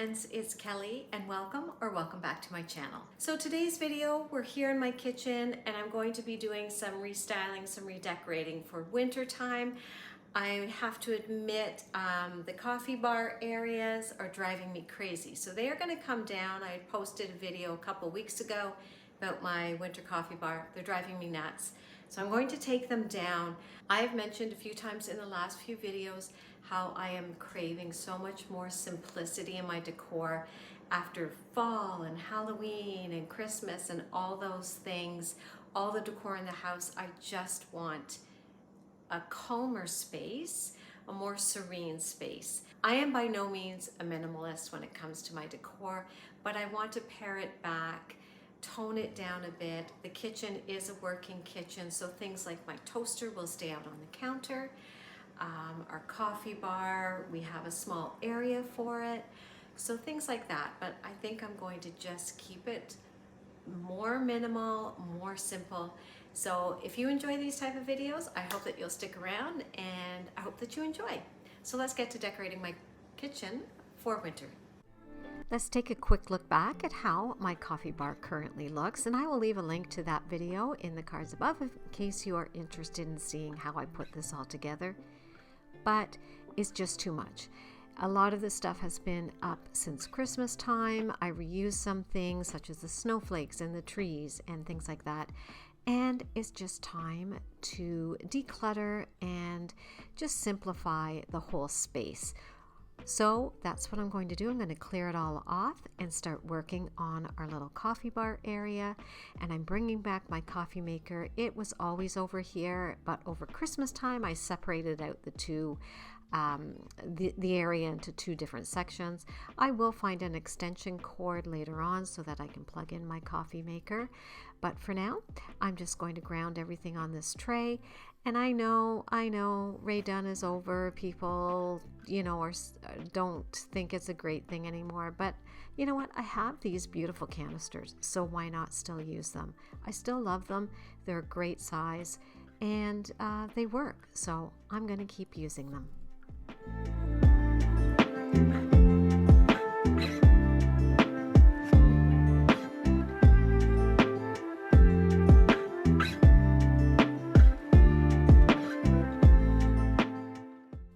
friends, it's Kelly and welcome back to my channel. So today's video, we're here in my kitchen and I'm going to be doing some restyling, some redecorating for winter time. I have to admit the coffee bar areas are driving me crazy. So they are going to come down. I posted a video a couple weeks ago about my winter coffee bar. They're driving me nuts. So I'm going to take them down. I've mentioned a few times in the last few videos how I am craving so much more simplicity in my decor after fall and Halloween and Christmas and all those things, all the decor in the house. I just want a calmer space, a more serene space. I am by no means a minimalist when it comes to my decor, but I want to pare it back, tone it down a bit. The kitchen is a working kitchen, so things like my toaster will stay out on the counter. Our coffee bar, we have a small area for it. So things like that, but I think I'm going to just keep it more minimal, more simple. So if you enjoy these type of videos, I hope that you'll stick around and I hope that you enjoy. So let's get to decorating my kitchen for winter. Let's take a quick look back at how my coffee bar currently looks, and I will leave a link to that video in the cards above in case you are interested in seeing how I put this all together. But it's just too much. A lot of the stuff has been up since Christmas time. I reused some things such as the snowflakes and the trees and things like that. And it's just time to declutter and just simplify the whole space. So that's what I'm going to do. I'm going to clear it all off and start working on our little coffee bar area. And I'm bringing back my coffee maker. It was always over here, but over Christmas time, I separated out the two, the area into two different sections. I will find an extension cord later on so that I can plug in my coffee maker. But for now, I'm just going to ground everything on this tray. And I know, Ray Dunn is over. People, don't think it's a great thing anymore. But you know what? I have these beautiful canisters, so why not still use them? I still love them. They're a great size, and they work. So I'm going to keep using them.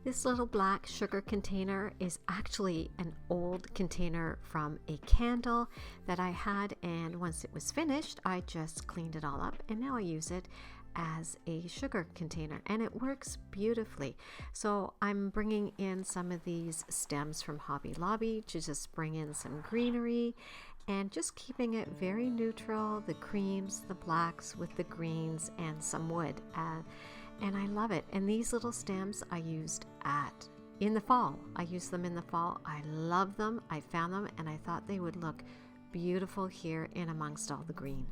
This little black sugar container is actually an old container from a candle that I had, and once it was finished I just cleaned it all up and now I use it as a sugar container and it works beautifully. So I'm bringing in some of these stems from Hobby Lobby to just bring in some greenery and just keeping it very neutral, the creams, the blacks with the greens and some wood. And I love it. And these little stems I used in the fall. I used them in the fall. I love them. I found them and I thought they would look beautiful here in amongst all the green.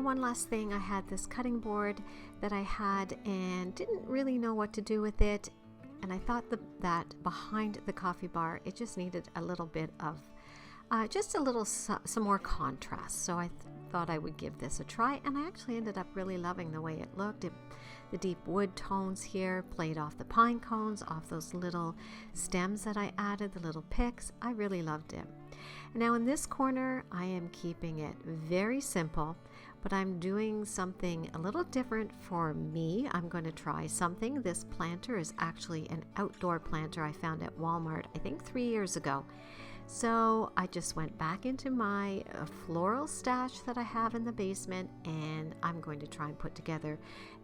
One last thing, I had this cutting board that I had and didn't really know what to do with it, and I thought that behind the coffee bar it just needed a little bit of some more contrast, so I thought I would give this a try, and I actually ended up really loving the way it looked. The deep wood tones here played off the pine cones, off those little stems that I added, the little picks. I really loved it. Now in this corner I am keeping it very simple, but I'm doing something a little different for me. I'm going to try something. This planter is actually an outdoor planter I found at Walmart, I think 3 years ago. So I just went back into my floral stash that I have in the basement, and I'm going to try and put together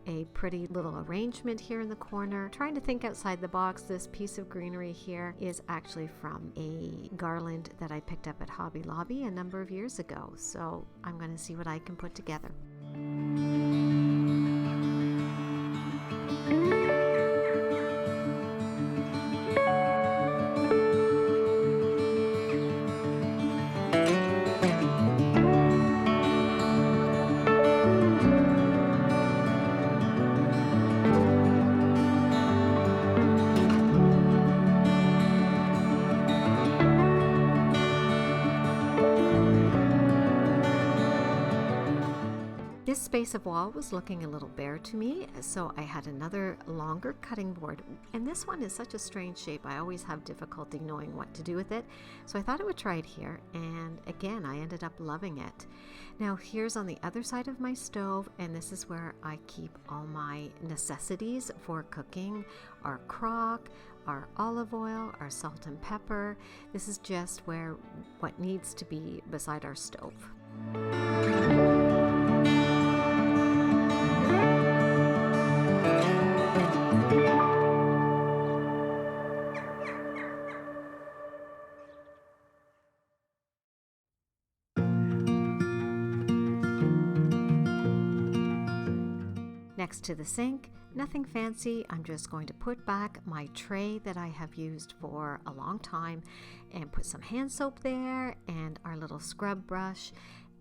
a pretty little arrangement here in the corner. Trying to think outside the box. This piece of greenery here is actually from a garland that I picked up at Hobby Lobby a number of years ago. So I'm going to see what I can put together. This space of wall was looking a little bare to me, so I had another longer cutting board, and this one is such a strange shape. I always have difficulty knowing what to do with it, so I thought I would try it here, and again I ended up loving it. Now here's on the other side of my stove, and this is where I keep all my necessities for cooking, our crock, our olive oil, our salt and pepper. This is just where what needs to be beside our stove. Next to the sink, nothing fancy. I'm just going to put back my tray that I have used for a long time and put some hand soap there and our little scrub brush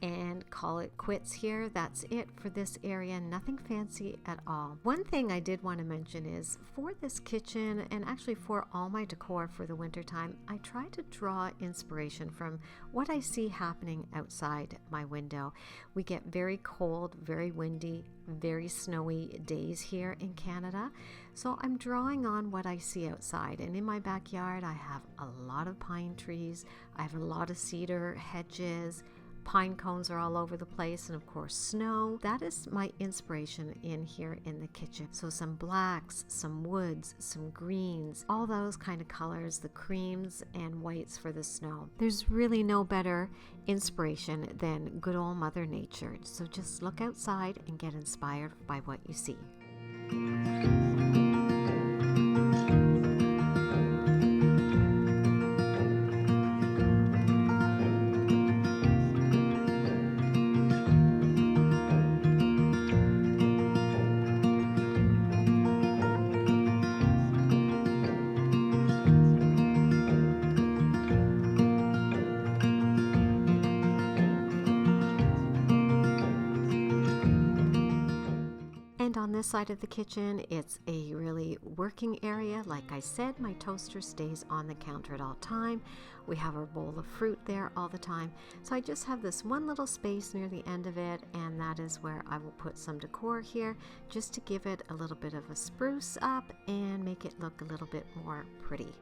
and call it quits here. That's it for this area, nothing fancy at all. One thing I did want to mention is for this kitchen, and actually for all my decor for the winter time, I try to draw inspiration from what I see happening outside my window. We get very cold, very windy, very snowy days here in Canada, so I'm drawing on what I see outside. And in my backyard I have a lot of pine trees, I have a lot of cedar hedges, pine cones are all over the place, and of course snow. That is my inspiration in here in the kitchen. So some blacks, some woods, some greens, all those kind of colors, the creams and whites for the snow. There's really no better inspiration than good old Mother Nature. So just look outside and get inspired by what you see. And on this side of the kitchen, it's a really working area. Like I said, my toaster stays on the counter at all time. We have our bowl of fruit there all the time. So I just have this one little space near the end of it, and that is where I will put some decor here just to give it a little bit of a spruce up and make it look a little bit more pretty.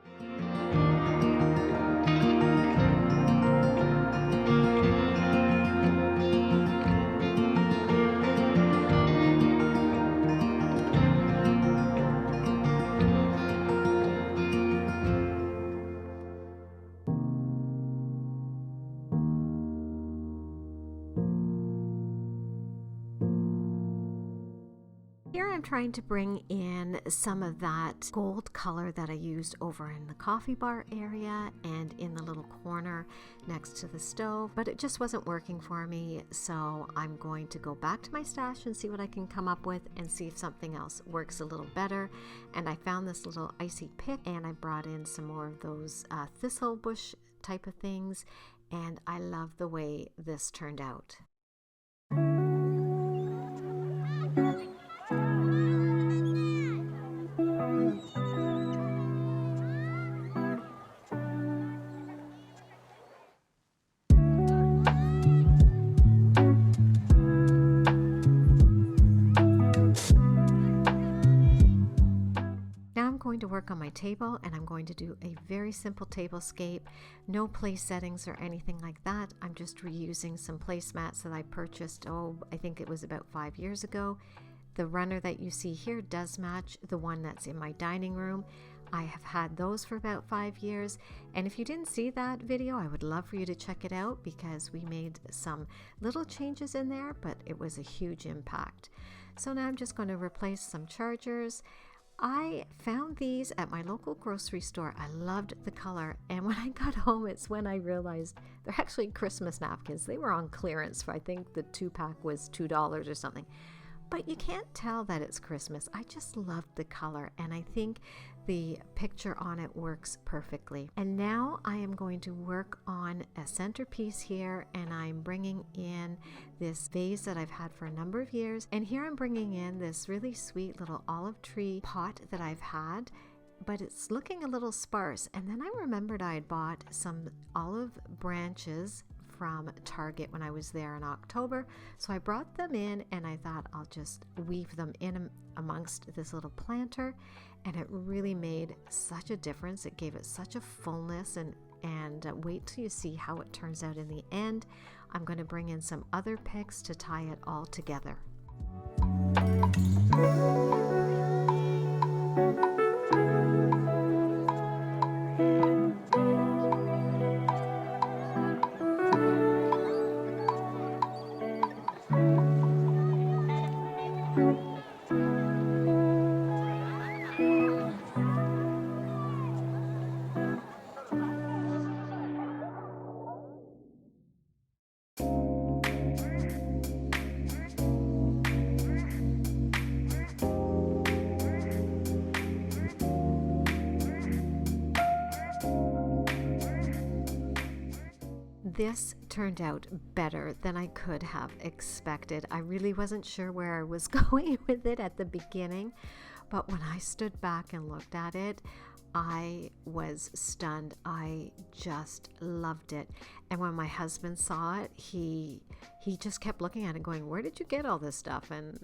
Here I'm trying to bring in some of that gold color that I used over in the coffee bar area and in the little corner next to the stove, but it just wasn't working for me, so I'm going to go back to my stash and see what I can come up with and see if something else works a little better. And I found this little icy pick, and I brought in some more of those thistle bush type of things, and I love the way this turned out. Going to work on my table, and I'm going to do a very simple tablescape, no place settings or anything like that. I'm just reusing some placemats that I purchased, I think it was about 5 years ago. The runner that you see here does match the one that's in my dining room. I have had those for about 5 years, and if you didn't see that video, I would love for you to check it out because we made some little changes in there, but it was a huge impact. So now I'm just going to replace some chargers. I found these at my local grocery store. I loved the color, and when I got home, it's when I realized they're actually Christmas napkins. They were on clearance for, I think the 2-pack was $2 or something. But you can't tell that it's Christmas. I just loved the color, and I think the picture on it works perfectly. And now I am going to work on a centerpiece here, and I'm bringing in this vase that I've had for a number of years. And here I'm bringing in this really sweet little olive tree pot that I've had, but it's looking a little sparse. And then I remembered I had bought some olive branches from Target when I was there in October. So I brought them in and I thought I'll just weave them in amongst this little planter, and it really made such a difference. It gave it such a fullness, and wait till you see how it turns out in the end. I'm going to bring in some other picks to tie it all together. This turned out better than I could have expected. I really wasn't sure where I was going with it at the beginning, but when I stood back and looked at it, I was stunned. I just loved it. And when my husband saw it, he just kept looking at it going, "Where did you get all this stuff?" And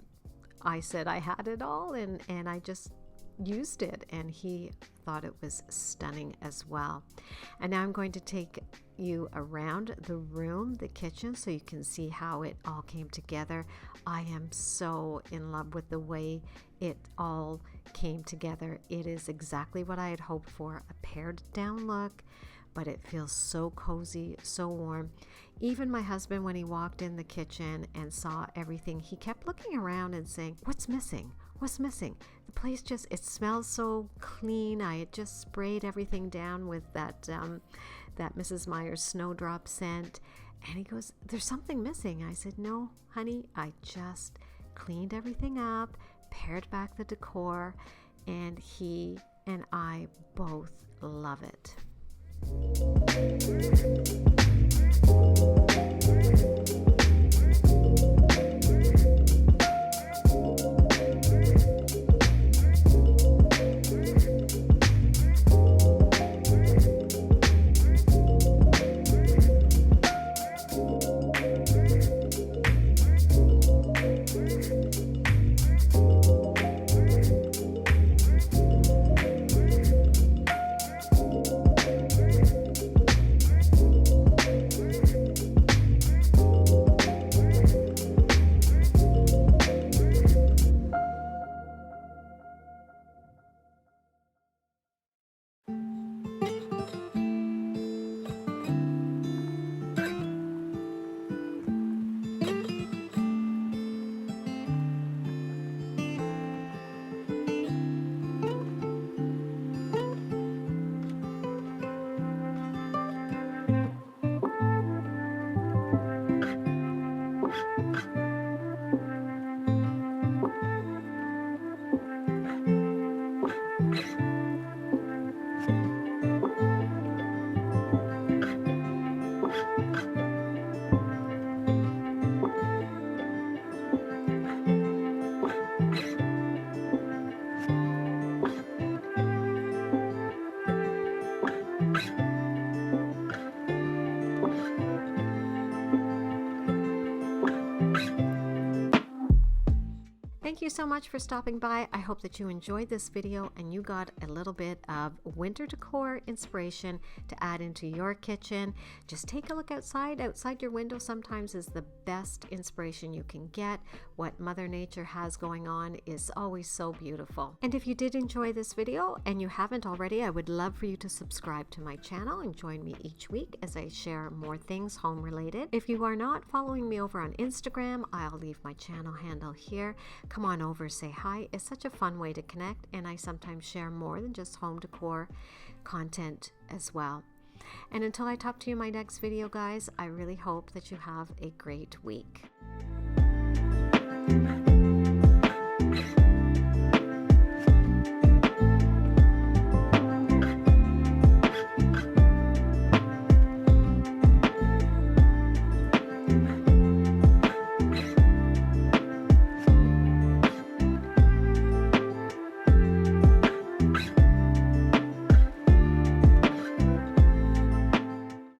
I said I had it all, and I just used it, and he thought it was stunning as well. And now I'm going to take you around the room, the kitchen, so you can see how it all came together. I am so in love with the way it all came together. It is exactly what I had hoped for, a pared down look, but it feels so cozy, so warm. Even my husband, when he walked in the kitchen and saw everything, he kept looking around and saying, "What's missing? What's missing?" The place it smells so clean. I had just sprayed everything down with that Mrs. Meyer's snowdrop scent. And he goes, "There's something missing." I said, "No, honey, I just cleaned everything up, pared back the decor, and he and I both love it." Thank you so much for stopping by. I hope that you enjoyed this video and you got a little bit of winter decor inspiration to add into your kitchen. Just take a look outside. Outside your window sometimes is the best inspiration you can get. What Mother Nature has going on is always so beautiful. And if you did enjoy this video and you haven't already, I would love for you to subscribe to my channel and join me each week as I share more things home related. If you are not following me over on Instagram, I'll leave my channel handle here. Come on over, say hi. It's such a fun way to connect, and I sometimes share more than just home decor content as well. And until I talk to you in my next video, guys, I really hope that you have a great week.